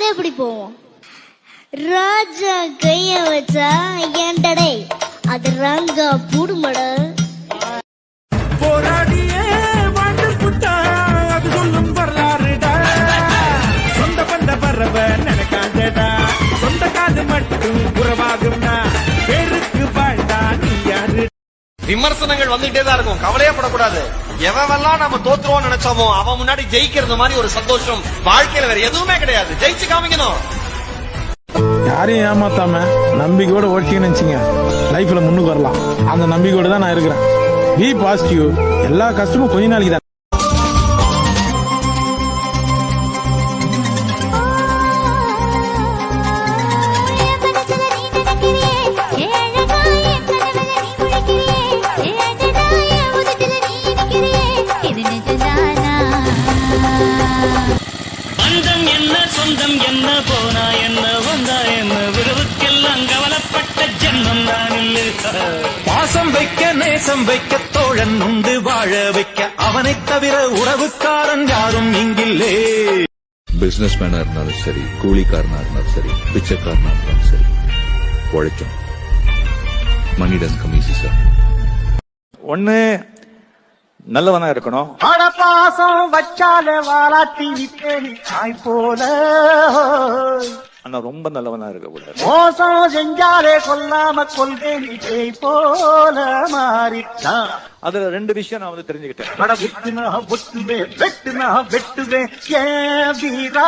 அது எப்படி போவோம்? ராஜா கைய வச்சா ஏண்டடே அது ரங்கா பூடுமட. போராடியே வாழ்ந்து புட்டா அது சொல்லும் வரலாறுடா. சொந்த பந்த பறவ நினைக்காதடா, சொந்த காது மட்டும் உறவாகும்டா. பேருக்கு வாழ்ந்தா நீ யாரு? விமர்சனங்கள் வந்துட்டே தான் இருக்கும், கவலையே படக்கூடாது. எவெல்லாம் நம்ம தோத்துருவோம் நினைச்சோமோ அவன் முன்னாடி ஜெயிக்கிறது மாதிரி ஒரு சந்தோஷம் வாழ்க்கையில வேற எதுவுமே கிடையாது. ஜெயிச்சு காமிக்கணும். யாரையும் ஏமாத்தாம நம்பிக்கையோட ஓட்டிங்கன்னு வச்சுங்க, லைஃப்ல முன்னுக்கு வரலாம். அந்த நம்பிக்கையோட தான் நான் இருக்கிறேன். Be positive. எல்லா கஷ்டமும் கொஞ்ச நாளைக்கு தான். பந்தம் என்ன சொந்தம் என்ன போனா என்ன வந்தா என்ன விருவுக்கெல்லாம் கவலைப்பட்ட ஜென்மம் நான் இல்லை. பாசம் வைக்க நேசம் வைக்க தோழன் உண்டு வாழ வைக்க, அவனை தவிர உறவுக்காரன் யாரும் இங்கில்லே. பிசினஸ் மேனா இருந்தாலும் சரி, கூலிக்காரனா இருந்தாலும் சரி, பிச்சைக்காரனா இருந்தாலும் சரி, உழைக்கும். மணி டசன்ட் கம் ஈஸி சார். ஒண்ணு நல்லவனா இருக்கணும். பாசம் வச்சாலே வாராட்டி நிப்பேனி தாய் போல. ஆனா ரொம்ப நல்லவனா இருக்க கூடாது. மோசம் செஞ்சாலே கொல்லாம கொள்வேனி பேய் போல மாறிட்டான். அதுல ரெண்டு விஷயம் நான் தெரிஞ்சுக்கிட்டேன். வெட்டுனா வெட்டுவேன், வெட்டுனா வெட்டுவேன் ஏன் வீரா.